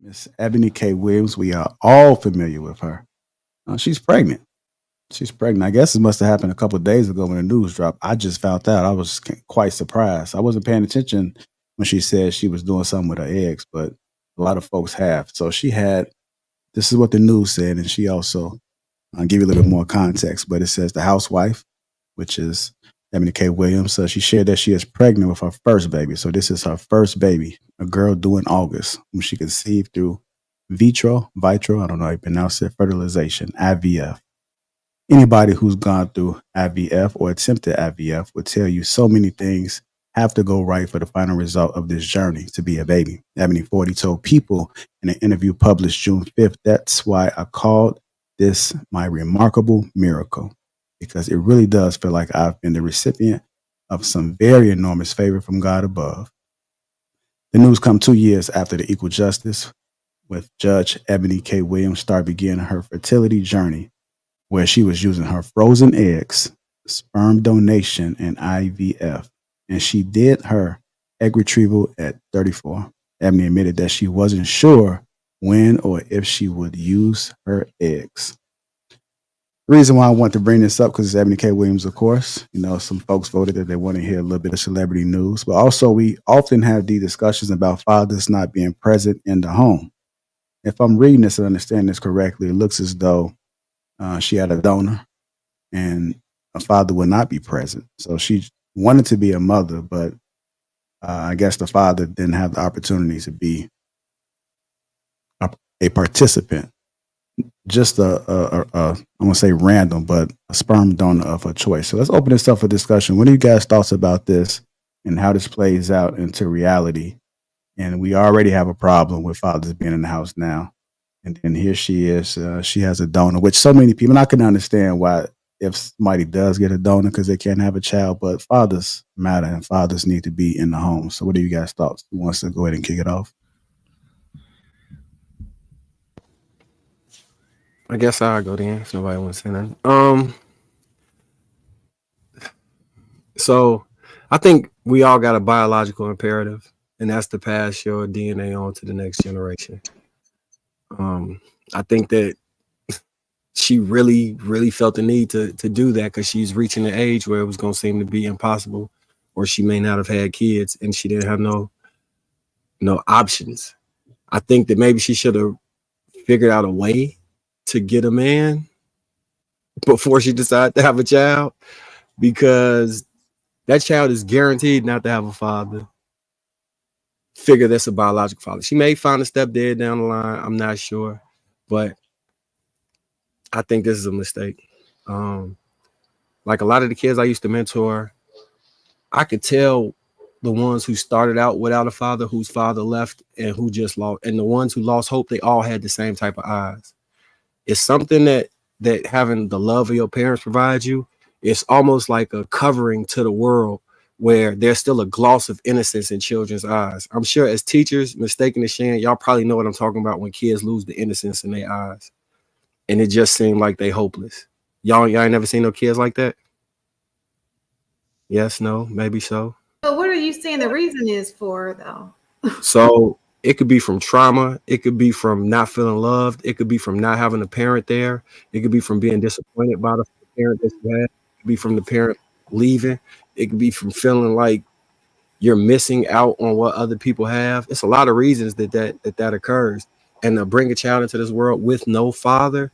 Miss Ebony K. Williams. We are all familiar with her. She's pregnant. She's pregnant. I guess it must have happened a couple of days ago when the news dropped. I just found out. I was quite surprised. I wasn't paying attention when she said she was doing something with her eggs, but a lot of folks have. So she had, this is what the news said, and she also, I'll give you a little bit more context, but it says the housewife, which is Ebony K. Williams, so she shared that she is pregnant with her first baby. So this is her first baby, a girl due in August, whom she conceived through vitro, I don't know how you pronounce it, fertilization, IVF. Anybody who's gone through IVF or attempted IVF would tell you so many things have to go right for the final result of this journey to be a baby. Ebony 40 told People in an interview published June 5th, that's why I called this my remarkable miracle, because it really does feel like I've been the recipient of some very enormous favor from God above. The news come 2 years after the equal justice with Judge Ebony K. Williams started beginning her fertility journey, where she was using her frozen eggs, sperm donation, and IVF. And she did her egg retrieval at 34. Ebony admitted that she wasn't sure when or if she would use her eggs. The reason why I want to bring this up, because it's Ebony K. Williams, of course. You know, some folks voted that they want to hear a little bit of celebrity news, but also we often have these discussions about fathers not being present in the home. If I'm reading this and understanding this correctly, it looks as though she had a donor and a father would not be present. So she wanted to be a mother, but I guess the father didn't have the opportunity to be a participant. Just I want to say random, but a sperm donor of her choice. So let's open this up for discussion. What are you guys' thoughts about this and how this plays out into reality? And we already have a problem with fathers being in the house now. And then here she is. She has a donor, which so many people, and I can understand why if somebody does get a donor because they can't have a child, but fathers matter and fathers need to be in the home. So what are you guys' thoughts? Who wants to go ahead and kick it off? I guess I'll go then if nobody wants to say nothing. So I think we all got a biological imperative, and that's to pass your DNA on to the next generation. I think that she really, really felt the need to do that because she's reaching the age where it was going to seem to be impossible, or she may not have had kids and she didn't have no options. I think that maybe she should have figured out a way to get a man before she decided to have a child, because that child is guaranteed not to have a father. Figure that's a biological father. She may find a stepdad down the line. I'm not sure, but I think this is a mistake. Like a lot of the kids I used to mentor, I could tell the ones who started out without a father, whose father left, and who just lost, and the ones who lost hope, they all had the same type of eyes. It's something that having the love of your parents provides you. It's almost like a covering to the world where there's still a gloss of innocence in children's eyes. I'm sure as teachers, mistaken to Shan, y'all probably know what I'm talking about when kids lose the innocence in their eyes. And it just seemed like they hopeless. Y'all ain't never seen no kids like that? Yes, no, maybe so. But what are you saying the reason is for, though? So it could be from trauma. It could be from not feeling loved. It could be from not having a parent there. It could be from being disappointed by the parent that you had. It could be from the parent leaving. It could be from feeling like you're missing out on what other people have. It's a lot of reasons that occurs. And to bring a child into this world with no father,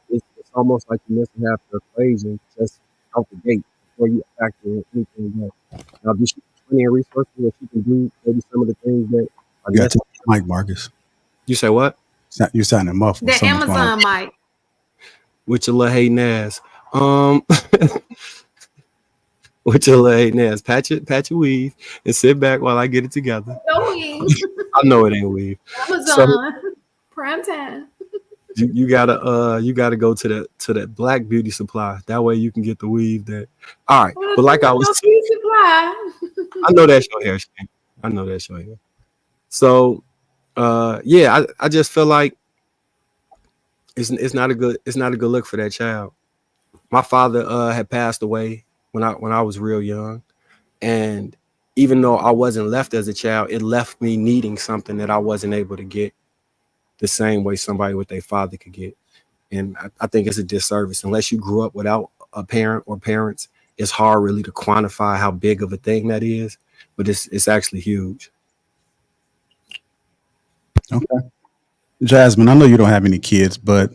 it's almost like you're missing half the equation just out the gate before you factor in anything else. Now, do she have plenty of resources that she can do maybe some of the things that are You got to necessary? take Mike Marcus. You say what? You're sounding muffled. The Amazon mic. With your little hating ass. With your little hating ass. Patch your weave and sit back while I get it together. No weave. I know it ain't weave. Amazon. Prime time. You gotta go to that Black Beauty Supply. That way you can get the weave that. All right, but like I was saying, I know that's your hair. I know that's your hair. So, yeah, I just feel like it's not a good look for that child. My father had passed away when I was real young, and even though I wasn't left as a child, it left me needing something that I wasn't able to get. the same way somebody with their father could get. And I think it's a disservice. Unless you grew up without a parent or parents, it's hard really to quantify how big of a thing that is, but it's actually huge. Okay. Jasmine, I know you don't have any kids, but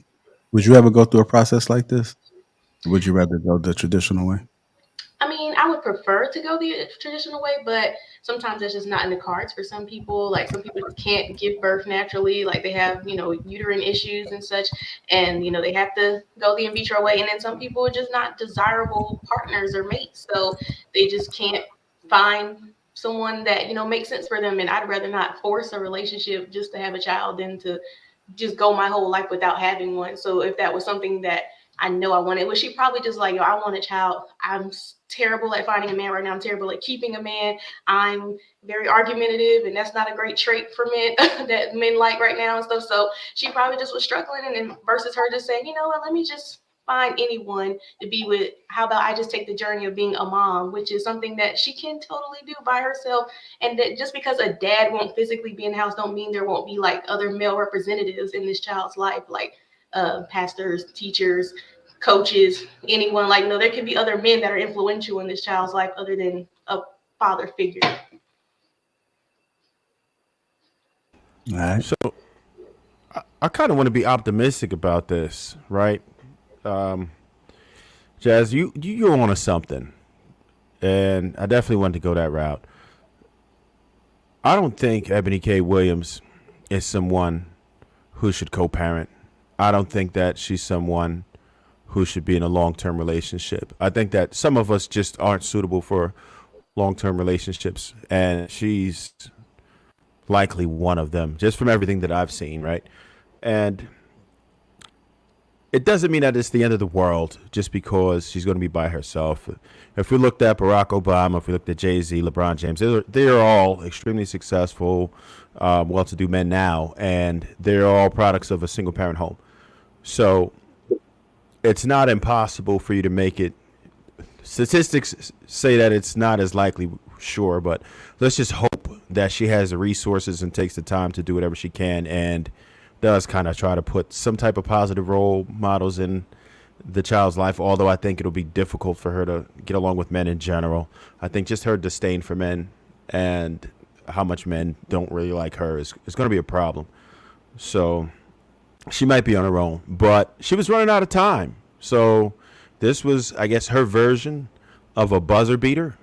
would you ever go through a process like this? Or would you rather go the traditional way? I mean, I would prefer to go the traditional way, but sometimes that's just not in the cards for some people. Like some people just can't give birth naturally, like they have, uterine issues and such, and they have to go the in vitro way. And then some people are just not desirable partners or mates, so they just can't find someone that makes sense for them. And I'd rather not force a relationship just to have a child than to just go my whole life without having one. So if that was something that I know I wanted, well, she probably just like, I want a child. I'm terrible at finding a man right now. I'm terrible at keeping a man. I'm very argumentative, and that's not a great trait for men that men like right now and stuff. So she probably just was struggling, and then versus her just saying, what, let me just find anyone to be with. How about I just take the journey of being a mom, which is something that she can totally do by herself. And that just because a dad won't physically be in the house don't mean there won't be like other male representatives in this child's life, like pastors, teachers, coaches, anyone. Like, there can be other men that are influential in this child's life other than a father figure. All right. So I kind of want to be optimistic about this, right? Jazz, you're on to something, and I definitely want to go that route. I don't think Ebony K. Williams is someone who should co-parent. I don't think that she's someone who should be in a long-term relationship. I think that some of us just aren't suitable for long-term relationships, and she's likely one of them, just from everything that I've seen, right? And it doesn't mean that it's the end of the world just because she's going to be by herself. If we looked at Barack Obama, if we looked at Jay-Z, LeBron James, they're all extremely successful, well-to-do men now, and they're all products of a single-parent home. So it's not impossible for you to make it. Statistics say that it's not as likely, sure, but let's just hope that she has the resources and takes the time to do whatever she can and does kind of try to put some type of positive role models in the child's life, although I think it'll be difficult for her to get along with men in general. I think just her disdain for men and how much men don't really like her is going to be a problem. So she might be on her own, but she was running out of time. So this was, I guess, her version of a buzzer beater.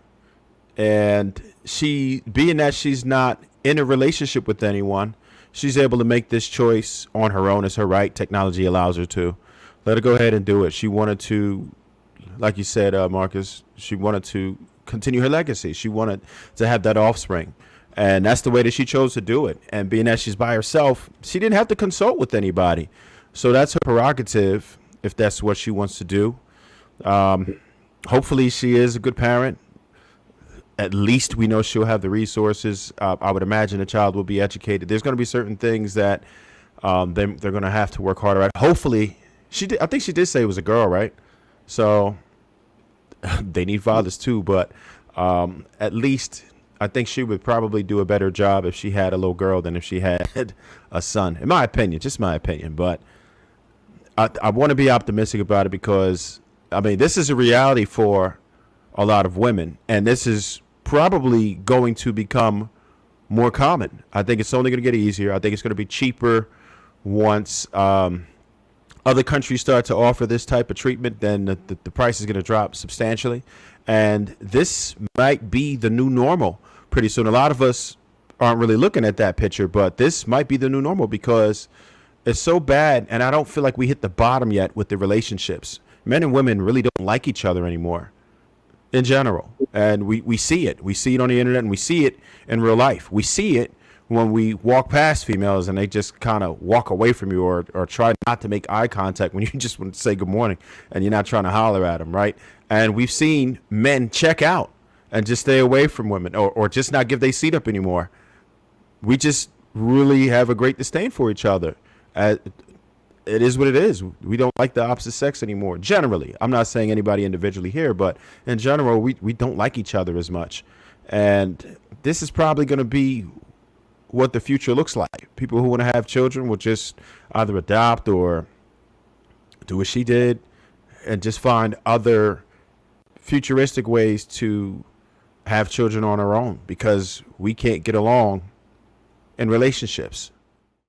And she, being that she's not in a relationship with anyone, she's able to make this choice on her own. It's her right. Technology allows her to. Let her go ahead and do it. She wanted to, like you said, Marcus, she wanted to continue her legacy. She wanted to have that offspring. And that's the way that she chose to do it. And being that she's by herself, she didn't have to consult with anybody. So that's her prerogative if that's what she wants to do. Hopefully she is a good parent. At least we know she'll have the resources. I would imagine the child will be educated. There's going to be certain things that they're going to have to work harder at. Hopefully, I think she did say it was a girl, right? So they need fathers too. But at least I think she would probably do a better job if she had a little girl than if she had a son. In my opinion, just my opinion. But I want to be optimistic about it because, I mean, this is a reality for a lot of women, and this is probably going to become more common. I think it's only going to get easier. I think it's going to be cheaper once other countries start to offer this type of treatment. Then the price is going to drop substantially, and this might be the new normal pretty soon. A lot of us aren't really looking at that picture, but this might be the new normal because it's so bad, and I don't feel like we hit the bottom yet with the relationships. Men and women really don't like each other anymore in general. And we see it. We see it on the internet, and we see it in real life. We see it when we walk past females and they just kind of walk away from you or try not to make eye contact when you just want to say good morning and you're not trying to holler at them, right? And we've seen men check out and just stay away from women or just not give their seat up anymore. We just really have a great disdain for each other. It is what it is. We don't like the opposite sex anymore. Generally, I'm not saying anybody individually here, but in general, we don't like each other as much. And this is probably going to be what the future looks like. People who want to have children will just either adopt or do what she did and just find other futuristic ways to have children on our own because we can't get along in relationships.